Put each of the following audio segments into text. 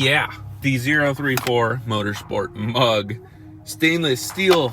Yeah, the 034 Motorsport mug. Stainless steel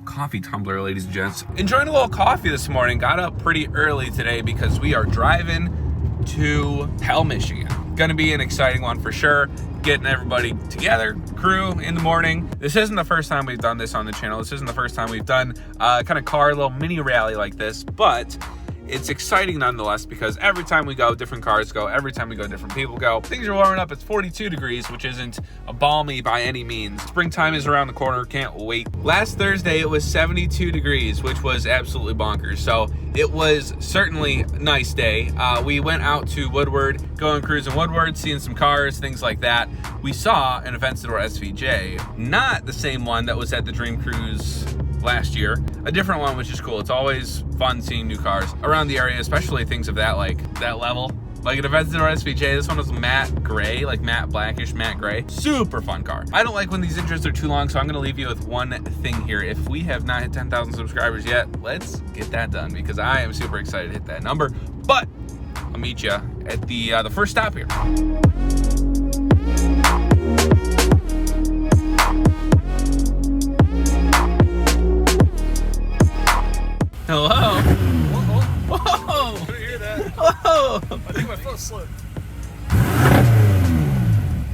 coffee tumbler, ladies and gents. Enjoying a little coffee this morning. Got up pretty early today because we are driving to Hell, Michigan. Gonna be an exciting one for sure. Getting everybody together, crew, in the morning. This isn't the first time we've done this on the channel. This isn't the first time we've done kind of car, little mini rally like this, but it's exciting nonetheless because every time we go, different cars go. Every time we go, different people go. Things are warming up. It's 42 degrees, which isn't balmy by any means. Springtime is around the corner. Can't wait. Last Thursday, it was 72 degrees, which was absolutely bonkers. So it was certainly a nice day. We went out to Woodward, going cruising Woodward, seeing some cars, things like that. We saw an Aventador SVJ, not the same one that was at the Dream Cruise last year, a different one, which is cool. It's always fun seeing new cars around the area, especially things of that level. Like an Aventador SVJ, this one was matte gray, like matte blackish, matte gray. Super fun car. I don't like when these intros are too long, so I'm gonna leave you with one thing here. If we have not hit 10,000 subscribers yet, let's get that done because I am super excited to hit that number. But I'll meet you at the first stop here. Hello. Whoa. Whoa. I couldn't hear that. Whoa. I think my foot slipped.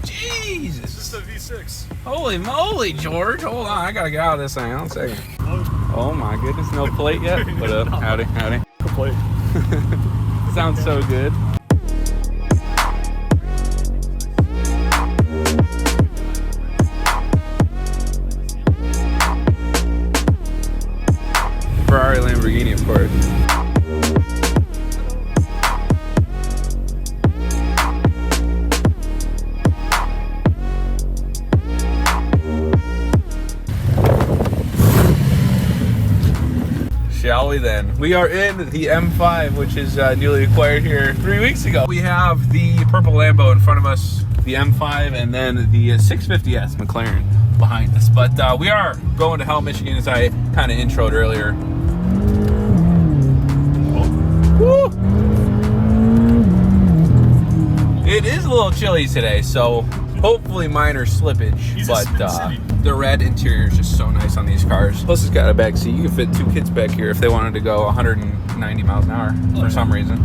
Jesus. This is a V6. Holy moly, George. Hold on. I got to get out of this thing. Hold on a second. Oh, my goodness. No plate yet? But, howdy. No plate. Sounds so good. Ferrari, Lamborghini, of course. Shall we then? We are in the M5, which is newly acquired here 3 weeks ago. We have the purple Lambo in front of us, the M5, and then the 650S McLaren behind us. But we are going to Hell, Michigan, as I kind of introed earlier. Woo. It is a little chilly today, so hopefully minor slippage. But the red interior is just so nice on these cars. Plus, it's got a back seat. You can fit two kids back here if they wanted to go 190 miles an hour for some reason.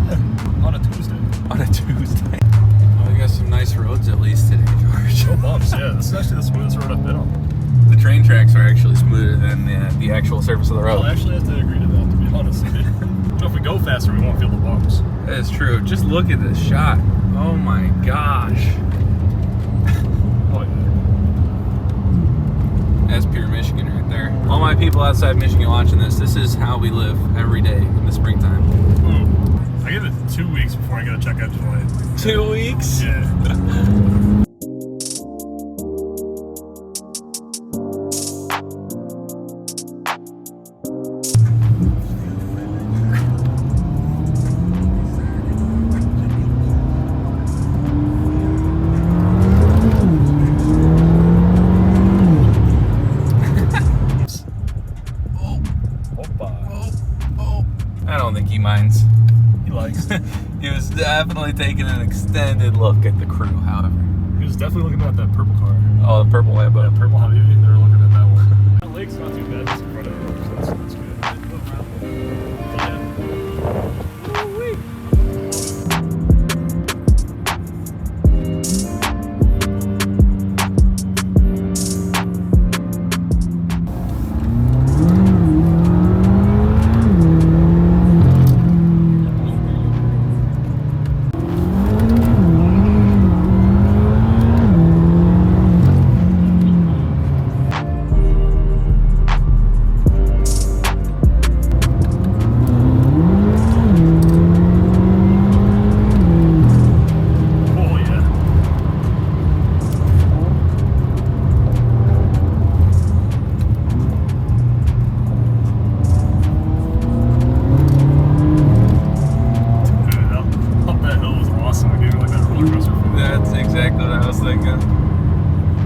On a Tuesday. On a Tuesday. Well, we got some nice roads at least today, George. No bumps, yeah. This is actually the smoothest road I've been on. The train tracks are actually smoother than the actual surface of the road. I'll actually have to agree to that, to be honest. So if we go faster, we won't feel the bumps. That is true. Just look at this shot. Oh my gosh. Oh yeah. That's pure Michigan right there. All my people outside Michigan watching this, this is how we live every day in the springtime. Ooh. I give it 2 weeks before I get a check engine light. 2 weeks? Yeah. I don't think he minds. He likes. He was definitely taking an extended look at the crew, however. He was definitely looking at that purple car. Oh, the purple Lambo. That purple Humvee. They were looking at that one. That lake's not too bad. Just in front of it. So that's good.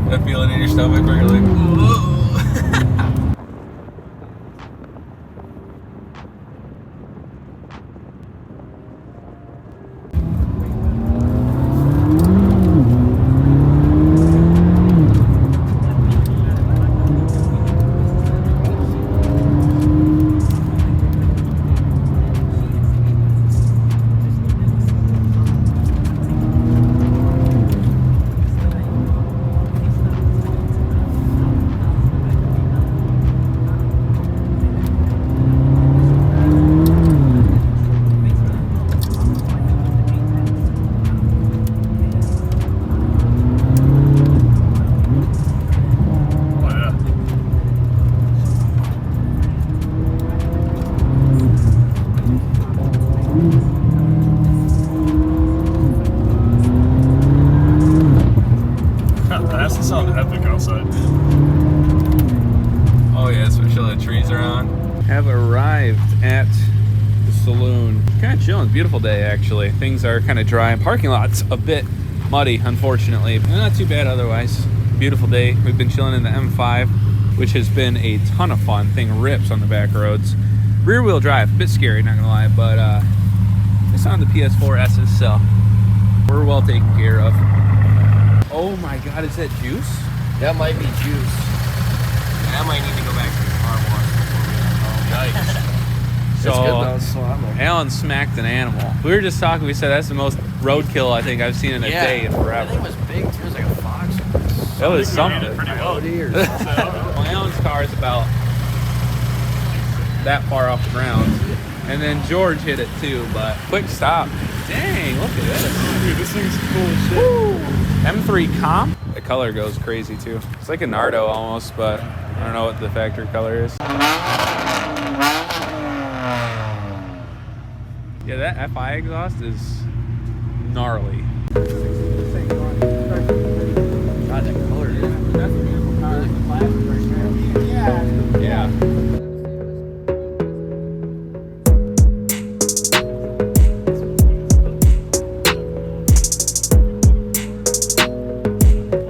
That feeling in your stomach where you're like, whoa. are on. Have arrived at the saloon. Kind of chilling. Beautiful day, actually. Things are kind of dry. Parking lot's a bit muddy, unfortunately. Not too bad otherwise. Beautiful day. We've been chilling in the M5, which has been a ton of fun. Thing rips on the back roads. Rear wheel drive, a bit scary, not gonna lie, but it's on the PS4 S's, so we're well taken care of. Oh my God, is that juice? That might be juice. I might need to go back to the car wash before we So, it's good though. It's still on there. Alan smacked an animal. We were just talking, we said that's the most roadkill I think I've seen in a day in I forever. think it was big too. It was like a fox. That was something. Pretty well. Well, Alan's car is about that far off the ground. And then George hit it too, but quick stop. Dang, look at this. Dude, this thing's cool as shit. Woo! M3 Comp. The color goes crazy too. It's like a Nardo almost, but I don't know what the factory color is. Yeah, that FI exhaust is gnarly. God, that color is. That's a beautiful car. Like the plastic right there. Yeah.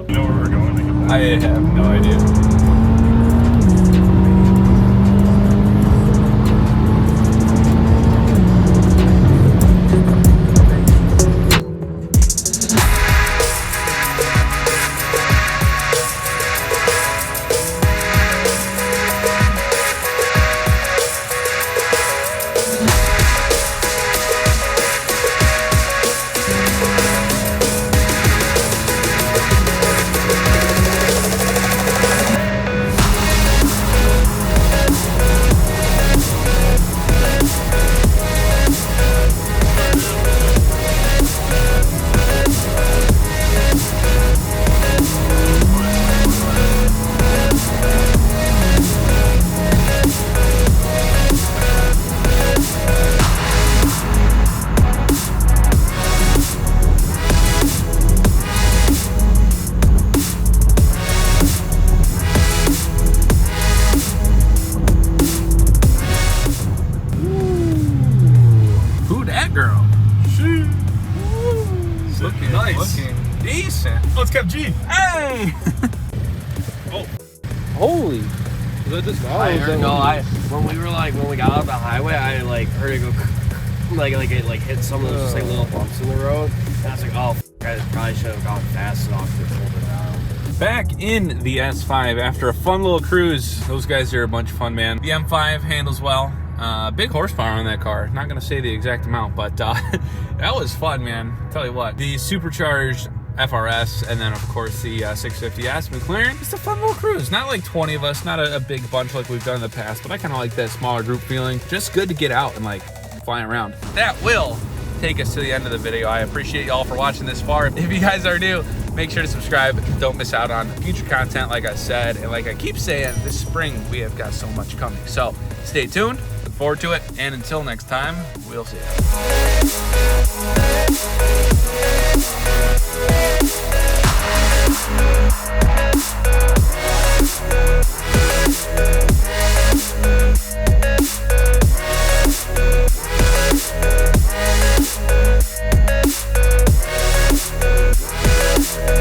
You know where we're going? I have no idea. Girl. Looking nice. Looking decent. Oh, it's Cap G. Hey! Oh. Holy. Is that just I heard, when we got off the highway, I like heard it go it hit some of those just like little bumps in the road. And I was like, oh, I probably should have gone fast enough to hold it down. Back in the S5 after a fun little cruise. Those guys are a bunch of fun, man. The M5 handles well. Big horsepower on that car. Not gonna say the exact amount, but that was fun, man. Tell you what, the supercharged FRS and then of course the 650S McLaren. It's a fun little cruise. Not like 20 of us, not a big bunch like we've done in the past, but I kind of like that smaller group feeling. Just good to get out and like fly around. That will take us to the end of the video. I appreciate y'all for watching this far. If you guys are new, make sure to subscribe. Don't miss out on future content, like I said. And like I keep saying, this spring we have got so much coming. So stay tuned. Look forward to it. And until next time, we'll see you.